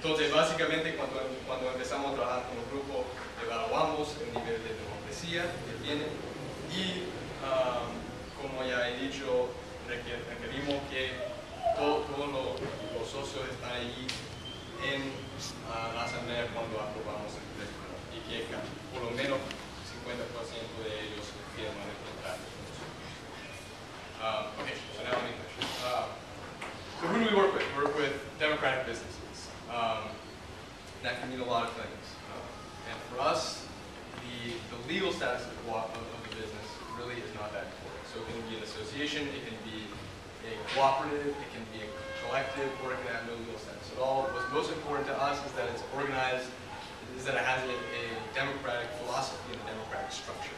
Entonces, básicamente, cuando empezamos a trabajar con el grupo, evaluamos el nivel de democracia que tiene y, como ya he dicho, requerimos que todos los socios están allí en la asamblea cuando aprobamos el teléfono y que por lo menos 50% de ellos firman el contrato. Okay, so now let me finish. So who do we work with? We work with democratic businesses. That can mean a lot of things. And for us, the legal status of the business really is not that important. So it can be an association, it can be a cooperative, it can be a collective, or it can have no legal status at all. What's most important to us is that it's organized, is that it has a democratic philosophy and a democratic structure.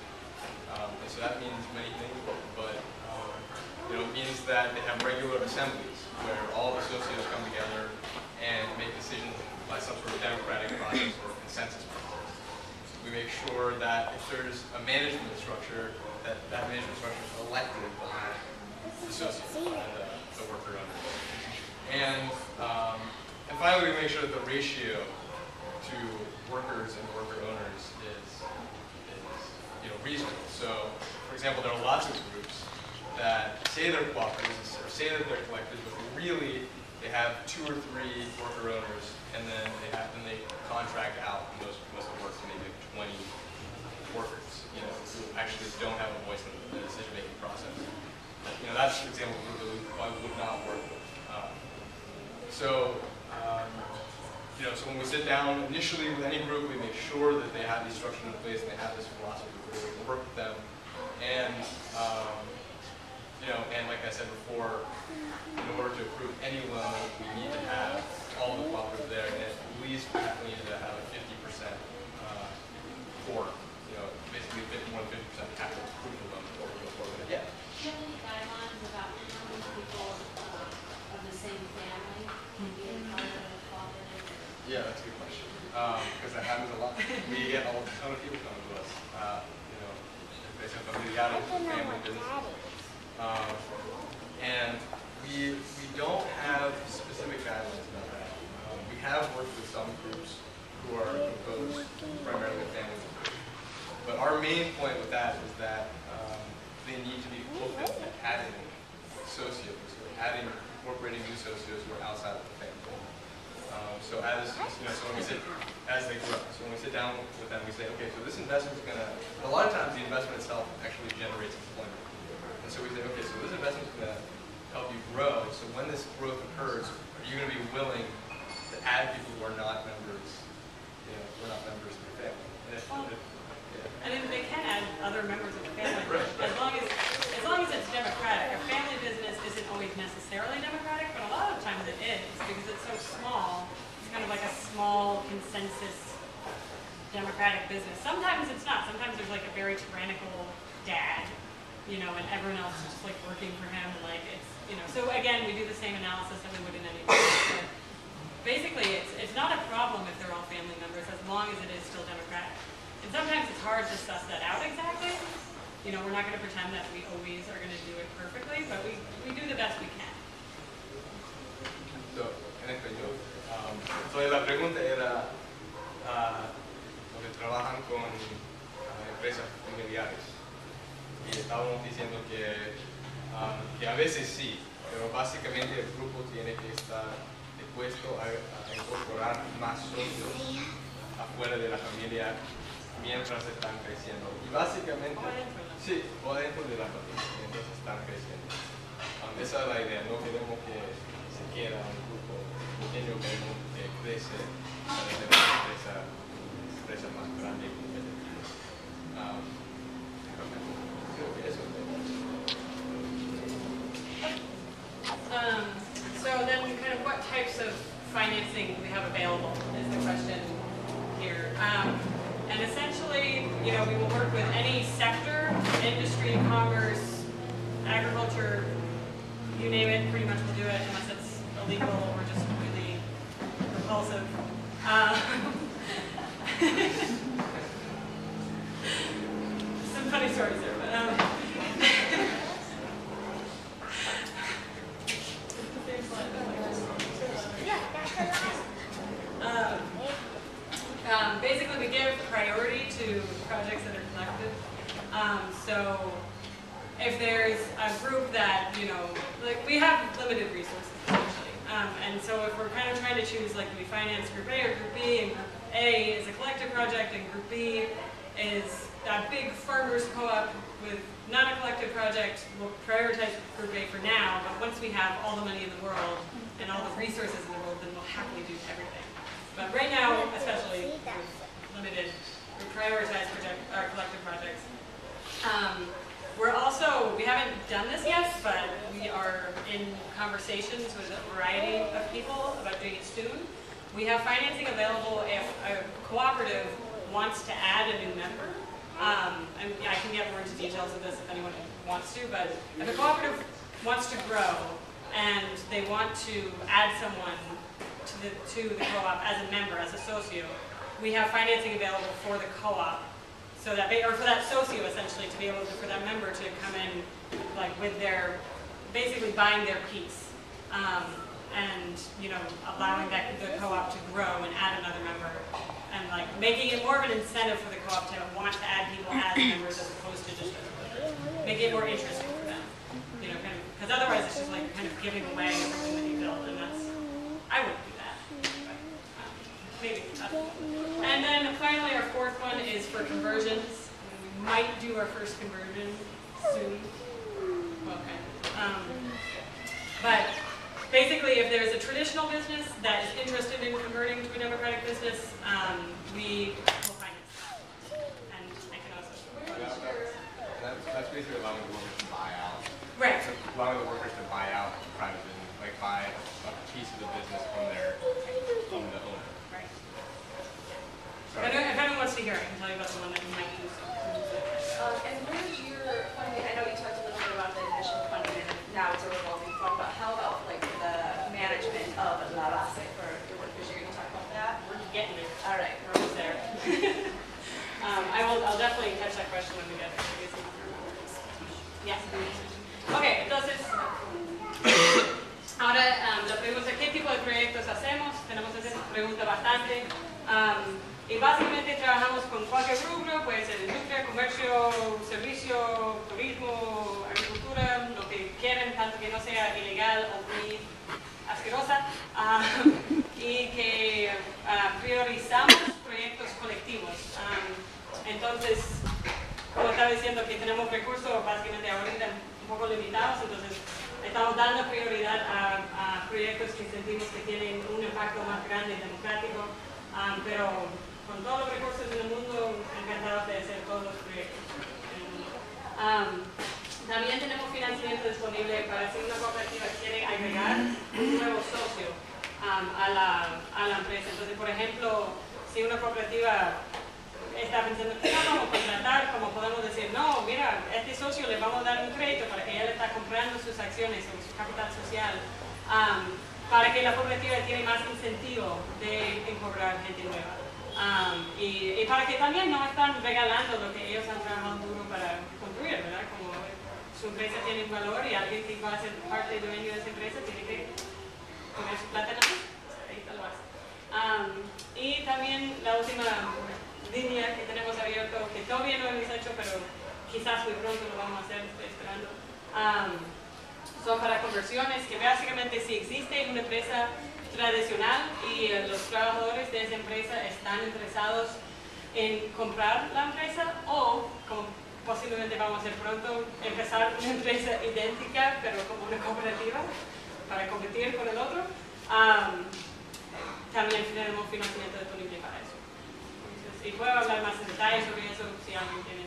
And so that means many things, but it means that they have regular assemblies where all the associates come together and make decisions by some sort of democratic process or consensus process. We make sure that if there's a management structure, that management structure is elected by the associates, by the worker owners. And finally, we make sure that the ratio to workers and worker owners is reasonable. So, for example, there are lots of groups that say they're cooperatives or say that they're collectives, but really they have 2 or 3 worker owners, and then they contract out, and those must have worked to maybe 20 workers, who actually don't have a voice in the decision-making process. That's an example of a group that we probably would not work with. So when we sit down initially with any group, we make sure that they have these structures in place and they have this philosophy where we can work with them. And and like I said before, in order to approve any loan, we need to have all the cooperatives there, and at least we need to have a 50% quorum. Basically 51-50% have to approve the loan before we go forward. Yeah. Do you have any guidelines about how many people of the same family can be a part of a cooperative? Yeah, that's a good question. Because that happens a lot. We get a ton of people coming to us. Familiares, family businesses. And we don't have specific guidelines about that. We have worked with some groups who are composed primarily of family members. But our main point with that is that they need to be open to adding associates, or incorporating new associates who are outside of the family. So when we sit, as they grow, so when we sit down with them, we say, okay, so this investment is going to, a lot of times the investment itself actually generates employment. And so we say, okay, so this investment is going to help you grow. So when this growth occurs, are you going to be willing to add people who are not members, who are not members of your family? And they can add other members of the family, right. as long as it's democratic. A family business isn't always necessarily democratic, but a lot of times it is, because it's so small. It's kind of like a small consensus democratic business. Sometimes it's not. Sometimes there's like a very tyrannical dad, and everyone else is just like working for him. Like it's, So again, we do the same analysis that we would in any business. But basically, it's not a problem if they're all family members, as long as it is still democratic. And sometimes it's hard to suss that out exactly. We're not going to pretend that we always are going to do it perfectly, but we do the best we can. So, en español. Entonces la pregunta era los que trabajan con empresas familiares. Y estábamos diciendo que a veces sí, pero básicamente el grupo tiene que estar dispuesto a incorporar más socios afuera de la familia mientras están creciendo. Y básicamente, sí, o adentro de la familia, mientras están creciendo. Esa es la idea, no queremos que se quede un grupo pequeño, queremos que crece para tener una empresa más grande y competitiva. Creo que eso es. So then kind of what types of financing we have available is the question here. And essentially, we will work with any sector, industry, commerce, agriculture, you name it, pretty much we'll do it unless it's illegal or just really repulsive. Some funny stories there, but projects that are collective. So if there's a group that, you know, like we have limited resources essentially. And so if we're kind of trying to choose, like, we finance group A or group B, and group A is a collective project and group B is that big farmers co-op with not a collective project, we'll prioritize group A for now, but once we have all the money in the world and all the resources in the world, then we'll happily do everything. But right now, especially with limited, we prioritize our collective projects. We haven't done this yet, but we are in conversations with a variety of people about doing it soon. We have financing available if a cooperative wants to add a new member. And I can get more into details of this if anyone wants to, but if a cooperative wants to grow and they want to add someone to the co-op as a member, as a socio, we have financing available for the co-op, so that or for that socio essentially, to be able to, for that member to come in like with their, basically buying their piece, and you know, allowing the co-op to grow and add another member, and like making it more of an incentive for the co-op to want to add people as members as opposed to just making it more interesting for them, you know, kind of, because otherwise it's just like kind of giving away everything that you build, and that's, I wouldn't do that, but maybe. And then finally, our fourth one is for conversions. We might do our first conversion soon. Okay. But basically, if there's a traditional business that is interested in converting to a democratic business, we will finance that. And I can also. That's basically allowing the workers to buy out. Right. So allowing the workers to buy out private business, like buy a piece of the business from the owner. Right. If anyone wants to hear, I can tell you about the one that you might do so. And where's your funding? I know you talked a little bit about the initial funding and now it's a revolving fund, but how about like the management of La Base for your workers? You're going to talk about that? We're getting there. All right. We're almost there. I'll definitely catch that question when we get there. Yes. Okay, entonces, ahora la pregunta, ¿qué tipo de proyectos hacemos? Tenemos esa pregunta bastante. Y básicamente trabajamos con cualquier rubro, puede ser industria, comercio, servicio, turismo, agricultura, lo que quieran, tanto que no sea ilegal o muy asquerosa. Y que priorizamos proyectos colectivos. Entonces, como estaba diciendo, que tenemos recursos básicamente ahorita un poco limitados, entonces estamos dando prioridad a proyectos que sentimos que tienen un impacto más grande y democrático, pero con todos los recursos del mundo, encantados de hacer todos los proyectos. También tenemos financiamiento disponible para si una cooperativa quiere agregar un nuevo socio a la empresa. Entonces, por ejemplo, si una cooperativa está pensando que no vamos a contratar, como podemos decir, no, mira, a este socio le vamos a dar un crédito para que ella le está comprando sus acciones o su capital social, para que la cooperativa tiene más incentivo de incorporar gente nueva. Y para que también no están regalando lo que ellos han trabajado duro para construir, ¿verdad? Como su empresa tiene un valor y alguien que va a ser parte dueño de esa empresa tiene que poner su plata en la mesa. Ahí está lo hace. Y también la última línea que tenemos abierto, que todavía no hemos hecho, pero quizás muy pronto lo vamos a hacer, estoy esperando, son para conversiones, que básicamente si existe una empresa tradicional y los trabajadores de esa empresa están interesados en comprar la empresa o, como posiblemente vamos a hacer pronto, empezar una empresa idéntica pero como una cooperativa para competir con el otro, también tenemos financiamiento disponible para eso. Entonces, y puedo hablar más en detalle sobre eso si alguien tiene